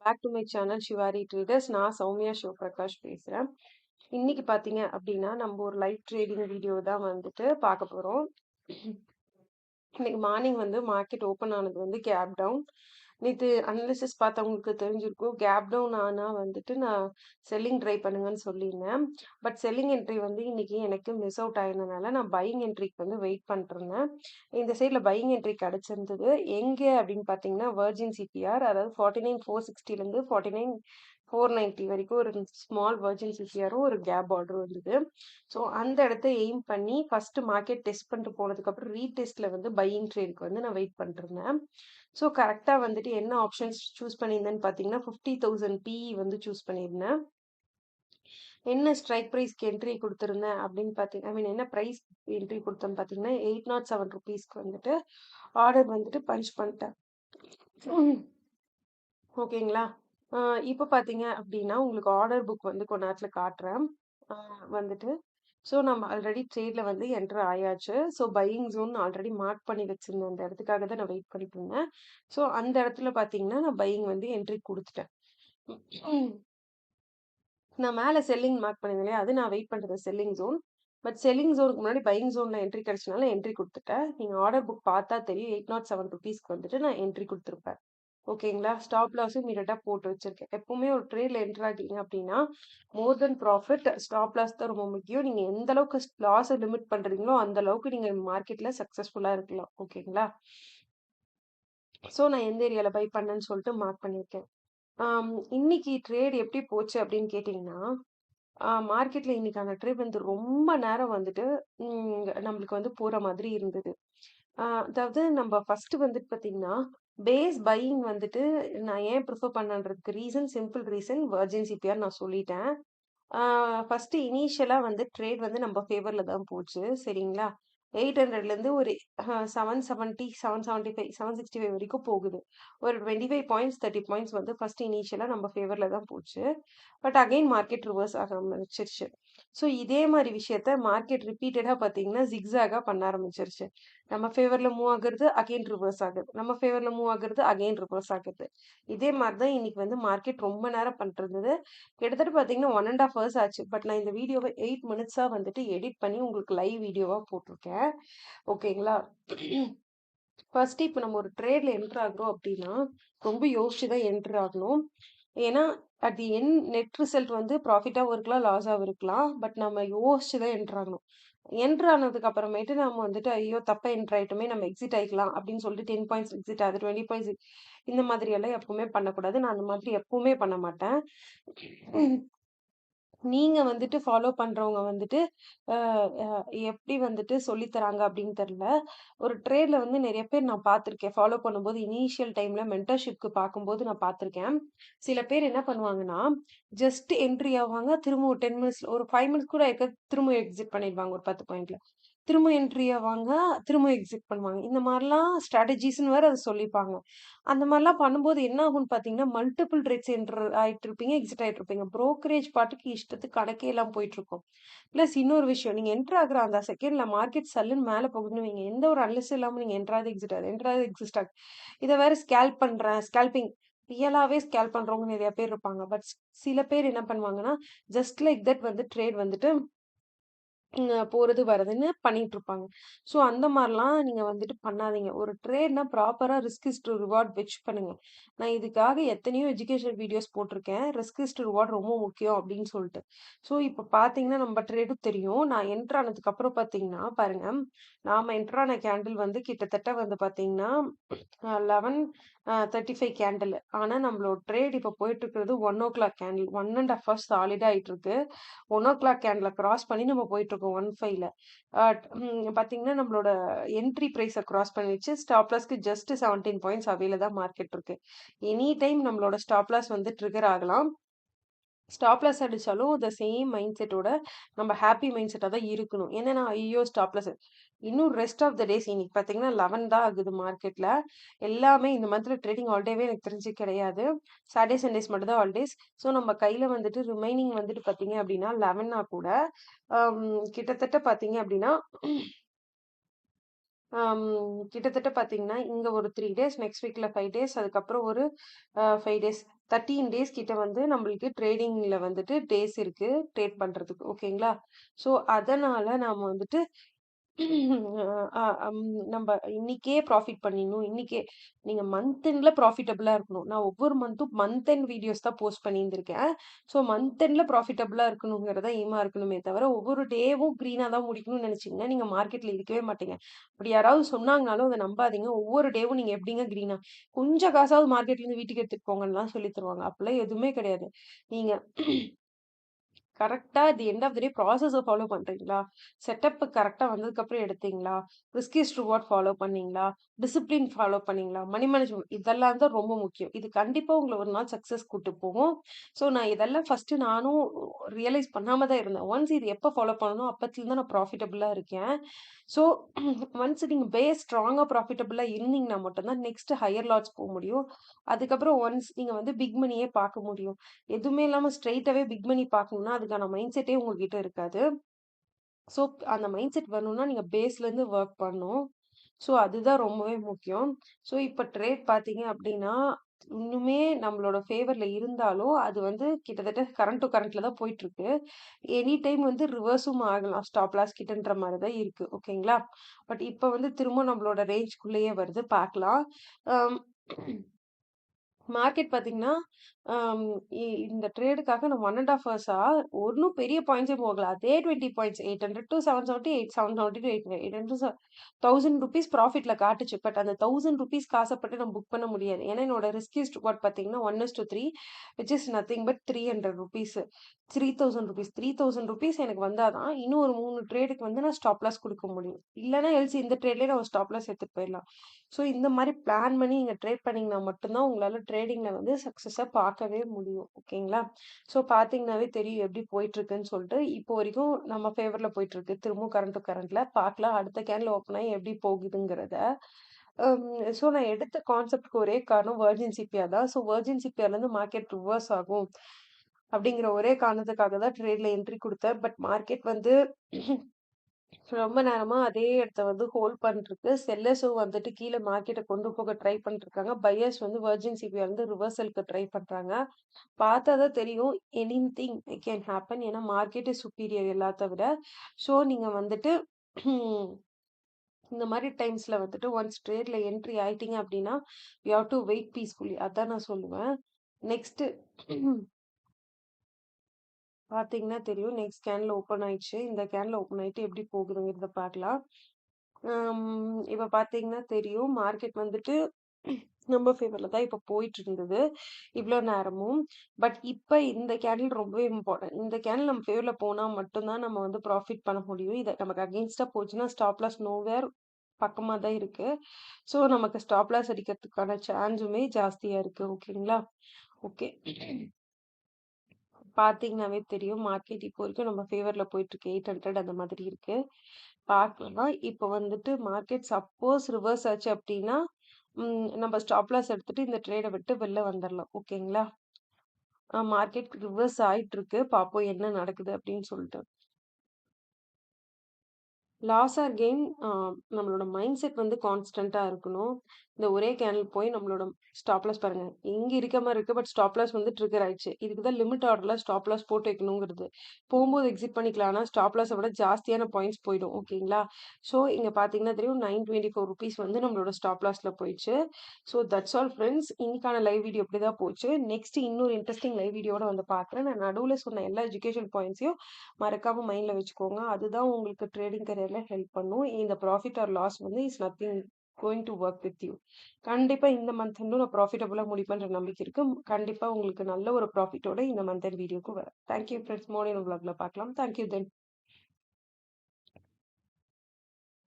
Back to my channel Shivari traders. நான் சௌமியா சிவபிரகாஷ் பேசுகிறேன். இன்னைக்கு பார்த்தீங்க அப்படின்னா நம்ம ஒரு லைவ் ட்ரேடிங் வீடியோ தான் வந்துட்டு பார்க்க போகிறோம். இன்னைக்கு மார்னிங் வந்து மார்க்கெட் ஓப்பன் ஆனது வந்து கேப் டவுன். நேற்று அனாலிசிஸ் பார்த்தவங்களுக்கு தெரிஞ்சிருக்கும். கேப் டவுன் ஆனால் வந்துட்டு நான் செல்லிங் ட்ரை பண்ணுங்கன்னு சொல்லியிருந்தேன். பட் செல்லிங் என்ட்ரி வந்து இன்னைக்கு எனக்கு மிஸ் அவுட் ஆயிருந்தனால நான் பையிங் என்ட்ரிக்கு வந்து வெயிட் பண்ணிருந்தேன். இந்த சைடில் பையிங் என்ட்ரி கிடச்சிருந்தது. எங்கே அப்படின்னு பார்த்தீங்கன்னா வர்ஜின் சிபிஆர், அதாவது 49,460லேருந்து 49,490 வரைக்கும் ஒரு ஸ்மால் வர்ஜின் சிபிஆரும் ஒரு கேப் ஆர்டர் வந்தது. ஸோ அந்த இடத்த எய்ம் பண்ணி ஃபர்ஸ்ட் மார்க்கெட் டெஸ்ட் பண்ணிட்டு போனதுக்கப்புறம் ரீடெஸ்ட்ல வந்து பையிங் ட்ரேடுக்கு வந்து நான் வெயிட் பண்ணிருந்தேன். ஸோ கரெக்டாக வந்துட்டு என்ன ஆப்ஷன்ஸ் சூஸ் பண்ணியிருந்தேன்னு பார்த்தீங்கன்னா 50,000 பிஇ வந்து சூஸ் பண்ணியிருந்தேன். என்ன ஸ்ட்ரைக் ப்ரைஸ்க்கு என்ட்ரி கொடுத்துருந்தேன் அப்படின்னு பார்த்தீங்கன்னா என்ன ப்ரைஸ் என்ட்ரி கொடுத்தேன்னு பார்த்தீங்கன்னா 807 ருபீஸ்க்கு வந்துட்டு ஆர்டர் வந்துட்டு பஞ்ச் பண்ணிட்டேன். ஓகேங்களா? இப்போ பார்த்தீங்க அப்படின்னா உங்களுக்கு ஆர்டர் புக் வந்து கொஞ்ச நேரத்தில் காட்டுறேன். வந்துட்டு ஸோ நம்ம ஆல்ரெடி ட்ரேடில் வந்து என்டர் ஆயாச்சு. So buying zone already mark பண்ணி வச்சிருந்தேன். அந்த இடத்துக்காக தான் நான் வெயிட் பண்ணிட்டு இருந்தேன். ஸோ அந்த இடத்துல பார்த்தீங்கன்னா நான் பையிங் வந்து என்ட்ரி கொடுத்துட்டேன். நான் மேலே செல்லிங் மார்க் பண்ணிருந்தேன் இல்லையா, அது நான் வெயிட் பண்ணுறது செல்லிங் ஜோன். பட் செல்லிங் ஜோனுக்கு முன்னாடி பையிங் ஜோனில் என்ட்ரி கிடைச்சனால என்ட்ரி கொடுத்துட்டேன். நீங்கள் ஆர்டர் புக் பார்த்தா தெரியும் 807 ருபீஸ்க்கு வந்துட்டு நான் என்ட்ரி கொடுத்துருப்பேன். ஓகேங்களா? ஸ்டாப் லாஸும் இமீடியட்டாக போட்டு வச்சிருக்கேன். எப்பவுமே ஒரு ட்ரேடில் என்டர் ஆகிட்டீங்க அப்படின்னா மோர் தென் ப்ராஃபிட் ஸ்டாப் லாஸ் தான் ரொம்ப முக்கியம். நீங்கள் எந்த அளவுக்கு லாஸை லிமிட் பண்ணுறீங்களோ அந்த அளவுக்கு நீங்கள் மார்க்கெட்டில் சக்ஸஸ்ஃபுல்லாக இருக்கலாம். ஓகேங்களா? ஸோ நான் எந்த ஏரியாவில் பை பண்ணேன்னு சொல்லிட்டு மார்க் பண்ணியிருக்கேன். இன்னைக்கு ட்ரேட் எப்படி போச்சு அப்படின்னு கேட்டிங்கன்னா, மார்க்கெட்ல இன்னைக்கான ட்ரேட் வந்து ரொம்ப நேரம் வந்துட்டு நம்மளுக்கு வந்து போற மாதிரி இருந்தது. அதாவது நம்ம ஃபர்ஸ்ட் வந்துட்டு பார்த்தீங்கன்னா, பேஸ் பையிங் வந்துட்டு நான் ஏன் ப்ரிஃபர் பண்ணன்றதுக்கு சிம்பிள் ரீசன் வர்ஜின் சிபிஆர் நான் சொல்லிட்டேன். ஃபர்ஸ்ட் இனிஷியலா வந்து ட்ரேட் வந்து நம்ம ஃபேவர்ல தான் போச்சு. சரிங்களா? 800லேருந்து ஒரு 770, 775, 765 வரைக்கும் போகுது. ஒரு 25 பாயிண்ட்ஸ், 30 பாயிண்ட்ஸ் வந்து ஃபர்ஸ்ட் இனிஷியலா நம்ம ஃபேவர்ல தான் போச்சு. பட் அகைன் மார்க்கெட் ரிவர்ஸ் ஆக ஆரம்பிச்சிருச்சு. ஸோ இதே மாதிரி விஷயத்த மார்க்கெட் ரிப்பீட்டடா பார்த்தீங்கன்னா ஜிக்ஸாகா பண்ண ஆரம்பிச்சிருச்சு. நம்ம ஃபேவர்ல மூவ் ஆகுறது அகைன் ரிவர்ஸ் ஆகுது. நம்ம ஃபேவர்ல மூவ் ஆகுறது அகைன் ரிவர்ஸ் ஆகுது. இதே மாதிரி தான் இன்னைக்கு வந்து மார்க்கெட் ரொம்ப நேரம் பண்ணிட்டு இருந்தது. கிட்டத்தட்ட பார்த்தீங்கன்னா 1 1/2 ஹவர்ஸ் ஆச்சு. பட் நான் இந்த வீடியோவை 8 மினிட்ஸா வந்துட்டு எடிட் பண்ணி உங்களுக்கு லைவ் வீடியோவா போட்டிருக்கேன். ஓகேங்களா? ஃபர்ஸ்ட் இப்போ நம்ம ஒரு ட்ரேட்ல என்டர் ஆகுறோம் அப்படின்னா ரொம்ப யோசிச்சு தான் என்டர் ஆகணும். ஏன்னா at the end net result வந்து ப்ராஃபிட்டாகவும் இருக்கலாம், லாஸாகவும் இருக்கலாம். பட் நம்ம யோசிச்சு தான் என்டர் ஆகணும். என்டர் ஆனதுக்கு அப்புறமேட்டு நம்ம வந்துட்டு ஐயோ தப்பா என்டர் ஆயிட்டோமே, நம்ம எக்ஸிட் ஆயிக்கலாம் அப்படின்னு சொல்லிட்டு 10 பாயிண்ட்ஸ் எக்ஸிட் ஆகுது, 20 பாயிண்ட்ஸ் இந்த மாதிரி எல்லாம் எப்பவுமே பண்ணக்கூடாது. நான் அந்த மாதிரி எப்பவுமே பண்ண மாட்டேன். நீங்க வந்துட்டு ஃபாலோ பண்றவங்க வந்துட்டு அ அ எப்படி வந்துட்டு சொல்லி தராங்க அப்படின்னு தெரியல. ஒரு ட்ரேட்ல வந்து நெறைய பேர் நான் பார்த்துருக்கேன். ஃபாலோ பண்ணும்போது இனிஷியல் டைம்ல மென்டர்ஷிப்க்கு பார்க்கும்போது நான் பார்த்துருக்கேன். சில பேர் என்ன பண்ணுவாங்கன்னா, ஜஸ்ட் என்ட்ரி ஆவாங்க. திரும்ப ஒரு 10 மினிட்ஸ்ல ஒரு 5 மினிட்ஸ் கூட இருக்காது. திரும்ப எக்ஸிட் பண்ணிடுவாங்க ஒரு 10 பாயிண்ட்ல. திரும்ப என்ட்ரி ஆவாங்க. திரும்ப எக்ஸிட் பண்ணுவாங்க. இந்த மாரிலாம் ஸ்ட்ராட்டஜிஸ்ன்னு வேற அத சொல்லிப்பாங்க. அந்த மாரிலாம் பண்ணும்போது என்ன ஆகும்ன்னு பார்த்தீங்கன்னா, மல்டிபிள் ட்ரேட்ஸ் என்டர் ஆயிட்டுருப்பீங்க, எக்ஸிட் ஆயிட்டுருப்பீங்க. ப்ரோக்கரேஜ் பாட்டுக்கு இஷ்டத்துக்கு கணக்கே இல்லாம போயிட்டுருக்கும். ப்ளஸ் இன்னொரு விஷயம், நீங்க என்டர் ஆகுற அந்த செகண்ட்ல மார்க்கெட் சல்லுன்னு மேல போகுதுன்னு வைங்க, எந்த ஒரு அனலிஸும் இல்லாம நீங்க என்டர் ஆகுது, எக்ஸிட் ஆகுது, என்டர் ஆகுது, எக்ஸிட் ஆகுது. இத வேற ஸ்கேல்பிங் ரியலாவே ஸ்கேல்ப் பண்றவங்க நெறைய பேர் இருப்பாங்க. பட் சில பேர் என்ன பண்ணுவாங்கன்னா, ஜஸ்ட் லைக் தட் வந்து ட்ரேட் வந்துட்டு போறது, வரதுன்னு பண்ணிட்டுருப்பாங்க. ஸோ அந்த மாரிலாம் நீங்க வந்துட்டு பண்ணாதீங்க. ஒரு ட்ரேட்னா ப்ராப்பரா ரிஸ்க் இஸ் டூ ரிவார்ட் வெச் பண்ணுங்க. நான் இதுக்காக எத்தனையோ எஜுகேஷனல் வீடியோஸ் போட்டிருக்கேன். ரிஸ்க் இஸ் டூ ரிவார்ட் ரொம்ப முக்கியம் அப்படின்னு சொல்லிட்டு. ஸோ இப்ப பார்த்தீங்கன்னா, நம்ம ட்ரேடும் தெரியும். நான் என்டர் ஆனதுக்கு அப்புறம் பார்த்தீங்கன்னா, பாருங்க, நாம என்டர் ஆன கேண்டில் வந்து கிட்டத்தட்ட வந்து பார்த்தீங்கன்னா, 11:35 கேண்டில். ஆனா நம்மளோட ட்ரேட் இப்ப போயிட்டு இருக்கிறது 1:00 கேண்டில். 1 1/2 ஹவர்ஸ் சாலிடா ஆயிட்டு இருக்கு. 1:00 கேண்டில கிராஸ் பண்ணி நம்ம போயிட்டுருக்கோம் 15ல. அ பார்த்தீங்கன்னா, நம்மளோட என்ட்ரி பிரைஸ கிராஸ் பண்ணிருச்சு. ஸ்டாப் லாஸ்க்கு ஜஸ்ட் 17 பாயிண்ட்ஸ் அவேல தான் மார்க்கெட் இருக்கு. எனி டைம் நம்மளோட ஸ்டாப் லாஸ் வந்து ட்ரிகர் ஆகலாம். ஸ்டாப் லாஸ் அடிச்சாலும் சேம் மைண்ட் செட்டோட நம்ம ஹாப்பி மைண்ட் செட்டா தான் இருக்கணும். ஏன்னா, ஐயோ! ஸ்டாப் லாஸ் இன்னும் ரெஸ்ட் ஆஃப் த டேஸ் இன்னைக்கு பார்த்தீங்கன்னா 11 தான் ஆகுது மார்க்கெட்ல. எல்லாமே இந்த மந்த்ல ட்ரேடிங் ஹாலிடேவே எனக்கு தெரிஞ்சு கிடையாது. சாட்டர்டே, சண்டேஸ் மட்டும் தான் ஹாலிடேஸ். ஸோ நம்ம கையில வந்துட்டு ரிமைனிங் வந்துட்டு பார்த்தீங்க அப்படின்னா 11னா கூட அம் கிட்டத்தட்ட பார்த்தீங்க அப்படின்னா அம் கிட்டத்தட்ட பார்த்தீங்கன்னா, இங்க ஒரு 3 டேஸ், நெக்ஸ்ட் வீக்ல 5 டேஸ், அதுக்கப்புறம் ஒரு 5 டேஸ். 13 டேஸ் கிட்ட வந்து நம்மளுக்கு ட்ரேடிங்ல வந்துட்டு டேஸ் இருக்கு ட்ரேட் பண்றதுக்கு. ஓகேங்களா? ஸோ அதனால நாம வந்துட்டு நம்ப இன்னைக்கே ப்ராஃபிட் பண்ணிடணும். இன்னைக்கே நீங்க மந்த் எண்ட்ல ப்ராஃபிட்டபிளா இருக்கணும். நான் ஒவ்வொரு மந்த்தும் மந்த் எண்ட் வீடியோஸ் தான் போஸ்ட் பண்ணியிருந்திருக்கேன். ஸோ மந்த் எண்ட்ல ப்ராஃபிட்டபிளா இருக்கணுங்கிறது தான் எய்மா இருக்கணுமே தவிர, ஒவ்வொரு டேவும் கிரீனா தான் முடிக்கணும்னு நினைச்சீங்கன்னா, நீங்க மார்க்கெட்ல இருக்கவே மாட்டீங்க. அப்படி யாராவது சொன்னாங்கனாலும் அத நம்பாதீங்க. ஒவ்வொரு டேவும் நீங்க எப்படிங்க கிரீனா கொஞ்சம் காசாவது மார்க்கெட்ல இருந்து வீட்டுக்கு எடுத்துட்டு போங்கன்னுலாம் சொல்லி தருவாங்க. அப்பலாம் எதுவுமே கிடையாது. நீங்க கரெக்ட்டா the end of the day process follow பண்றீங்களா? செட்டப் கரெக்ட்டா வந்ததுக்கப்புறம் எடுத்தீங்களா? ரிஸ்க் இஸ் ரிவார்ட் ஃபாலோ பண்ணீங்களா? டிசிப்ளின் ஃபாலோ பண்ணீங்களா? மணி மேனேஜ்மென்ட் இதெல்லாம் தான் ரொம்ப முக்கியம். இது கண்டிப்பா உங்கள ஒரு நாள் சக்சஸ் கூட்டு போகும். ஸோ நான் இதெல்லாம் ஃபர்ஸ்ட்டு நானும் ரியலைஸ் பண்ணாம தான் இருந்தேன். ஒன்ஸ் இது எப்ப ஃபாலோ பண்ணனோ அப்பத்துலருந்து நான் ப்ராஃபிட்டபிளா இருக்கேன். ஸோ ஒன்ஸ் நீங்க பேஸ் ஸ்ட்ராங்கா ப்ராஃபிட்டபிளா இருந்தீங்கன்னா மட்டும் தான் நெக்ஸ்ட் ஹையர் லாட்ஸ் போ முடியும். அதுக்கப்புறம் ஒன்ஸ் நீங்க வந்து பிக் மனியே பார்க்க முடியும். எதுவுமே இல்லாம ஸ்ட்ரெய்ட்டாவே பிக் மனி பார்க்கணும்னா, அதுக்கான மைண்ட் செட்டே உங்ககிட்ட இருக்காது. ஸோ அந்த மைண்ட் செட் வரணும்னா, நீங்க பேஸ்லேருந்து ஒர்க் பண்ணணும். ஸோ அதுதான் ரொம்பவே முக்கியம். ஸோ இப்ப ட்ரேட் பார்த்தீங்க அப்டின்னா, இன்னுமே நம்மளோட ஃபேவர்ல இருந்தாலும், அது வந்து கிட்டத்தட்ட கரண்ட் டூ கரண்ட்ல தான் போயிட்டுருக்கு. எனி டைம் வந்து ரிவர்ஸும் ஆகலாம். ஸ்டாப் லாஸ் கிட்டன்ற மாரி தான் இருக்கு. ஓகேங்களா? பட் இப்ப வந்து திரும்ப நம்மளோட ரேஞ்ச்குள்ளேயே வருது பார்க்கலாம். அம் மார்க்கெட் பார்த்தீங்கன்னா, அம் இ இந்த ட்ரேடுக்காக நான் 1 1/2 ஹவர்ஸா ஒண்ணும் பெரிய பாயிண்ட்ஸே போகல. அதே 20 பாயிண்ட்ஸ் 800 to 770, 770 to 800 ₹1000 ப்ராஃபிட்ல காட்டுச்சு. பட் அந்த ₹1000 ஆசைப்பட்டு நான் புக் பண்ண முடியாது. ஏன்னா என்னோட ரிஸ்க் இஸ் ரிவார்ட் பார்த்தீங்கன்னா 1:3 விச் இஸ் நத்திங் பட் ₹300 ₹3000 எனக்கு வந்தா தான் இன்னும் ஒரு 3 ட்ரேடுக்கு வந்து நான் ஸ்டாப் லாஸ் குடுக்க முடியும். இல்லன்னா எல்ஸ் இந்த ட்ரேட்லயே நான் ஒரு ஸ்டாப் லாஸ் எடுத்துட்டு போயிரலாம். ஸோ இந்த மாரி பிளான் பண்ணி நீங்க ட்ரேட் பண்ணீங்கன்னா மட்டும் தான் உங்களால ட்ரேடிங்ல வந்து சக்சஸா பார்க்கவே முடியும். ஓகேங்களா? ஸோ பார்த்தீங்கன்னாவே தெரியும் எப்படி போயிட்டுருக்குன்னு சொல்லிட்டு. இப்போ வரைக்கும் நம்ம ஃபேவர்ல போயிட்டுருக்கு. திரும்பவும் கரண்ட் டூ கரண்ட்ல பார்க்கலாம். அடுத்த கேன்ல ஓப்பன் ஆகி எப்படி போகுதுங்கிறத. அம் ஸோ நான் எடுத்த கான்செப்ட்க்கு ஒரே காரணம் வெர்ஜின் சிபிஆர் தான். ஸோ வெர்ஜின் சிபிஆர்லேருந்து மார்க்கெட் ரிவர்ஸ் ஆகும். அப்படிங்கிற ஒரே காரணத்துக்காக தான் ட்ரேட்ல என்ட்ரி குடுத்தேன். பட் மார்க்கெட் வந்து ரொம்ப நேரமா அதே இடத்த வந்து ஹோல்ட் பண்ணிட்டுருக்கு. செல்லர்ஸும் வந்துட்டு கீழ மார்க்கெட்ட கொண்டு போக ட்ரை பண்ணிட்டுருக்காங்க. பையர்ஸ் வந்து வெர்ஜின் சிபிஆர் வந்து ரிவர்சலுக்கு ட்ரை பண்றாங்க. பார்த்தா தான் தெரியும் எனிதிங் கேன் ஹேப்பன். ஏன்னா மார்க்கெட் இஸ் சுப்பீரியர் எல்லாத்த விட. ஸோ நீங்க வந்துட்டு இந்த மாரி டைம்ஸ்ல வந்துட்டு ஒன்ஸ் ட்ரேட்ல என்ட்ரி ஆயிட்டீங்க அப்டின்னா, you have to wait peacefully அதான் நான் சொல்லுவேன். நெக்ஸ்ட்டு பார்த்தீங்கன்னா தெரியும். நெக்ஸ்ட் கேன்ல ஓப்பன் ஆயிடுச்சு. இந்த கேன்ல ஓப்பன் ஆயிட்டு எப்படி போகுதுங்கிறத பார்க்கலாம். இப்ப பார்த்தீங்கன்னா தெரியும். மார்க்கெட் வந்துட்டு நம்ம ஃபேவர்ல தான் இப்ப போயிட்டு இருந்தது. இவ்ளோ நேரமும். பட் இப்ப இந்த கேண்டில் ரொம்பவே இம்பார்ட்டன்ட். இந்த கேண்டில் நம்ம ஃபேவர்ல போனா மட்டும் தான் நம்ம வந்து ப்ராஃபிட் பண்ண முடியும். இது நமக்கு அகைன்ஸ்ட்டா போச்சுன்னா ஸ்டாப் லாஸ் நோவேர் பக்கமா தான் இருக்கு. ஸோ நமக்கு ஸ்டாப் லாஸ் அடிக்கிறதுக்கான சான்ஸுமே ஜாஸ்தியா இருக்கு. ஓகேங்களா? ஓகே. பார்த்தீங்கன்னாவே தெரியும். மார்க்கெட் இப்போ வரைக்கும் நம்ம ஃபேவர்ல போயிட்டுருக்கு. 800 அந்த மாதிரி இருக்கு. பார்க்கலாம். இப்போ வந்துட்டு மார்க்கெட் சப்போஸ் ரிவர்ஸ் ஆச்சு அப்டின்னா, நம்ம ஸ்டாப் லாஸ் எடுத்துட்டு இந்த ட்ரேட விட்டு வெளில வந்துரலாம். ஓகேங்களா? மார்க்கெட் ரிவர்ஸ் ஆயிட்டுருக்கு. பார்ப்போம் என்ன நடக்குது அப்டின்னு சொல்லிட்டு. லாஸ் ஆர் கெயின் நம்மளோட மைண்ட் செட் வந்து கான்ஸ்டன்ட்டா இருக்கணும். இந்த ஒரே கேண்டில் போய் நம்மளோட ஸ்டாப் லாஸ் பாருங்க. இங்க இருக்க மாரி இருக்கு. பட் ஸ்டாப் லாஸ் வந்து ட்ரிகர் ஆயிடுச்சு. இதுக்கு தான் லிமிட் ஆர்டர்ல ஸ்டாப் லாஸ் போட்டு வைக்கணுங்கிறது. போம்போது எக்ஸிட் பண்ணிக்கலாம். ஆனா ஸ்டாப் லாஸ விட ஜாஸ்தியான பாயிண்ட்ஸ் போயிடும். ஓகேங்களா? ஸோ இங்க பார்த்தீங்கன்னா தெரியும் ₹924 வந்து நம்மளோட ஸ்டாப் லாஸ்ல போயிடுச்சு. So that's all friends. இன்னைக்கான லைவ் வீடியோ இப்படிதான் போச்சு. நெக்ஸ்ட் இன்னொரு இன்ட்ரஸ்டிங் லைவ் வீடியோட வந்து பார்க்குறேன். நான் நடுவுல சொன்ன எல்லா எஜுகேஷன் பாயிண்ட்ஸையும் மறக்காம மைண்ட்ல வச்சுக்கோங்க. அதுதான் உங்களுக்கு ட்ரேடிங் கரியர்ல ஹெல்ப் பண்ணும். இந்த ப்ராஃபிட் ஆர் லாஸ் வந்து is nothing going to work with you. கண்டிப்பா இந்த மந்த் எண்டும் நான் ப்ராஃபிட்டபிளா முடிப்பேன்ற நம்பிக்கை இருக்கு. கண்டிப்பா உங்களுக்கு நல்ல ஒரு ப்ராஃபிட்டோட இந்த மந்த் எண்ட் வீடியோக்கு வரேன். Thank you friends. மோர்னிங் vlogல பார்க்கலாம். Thank you then.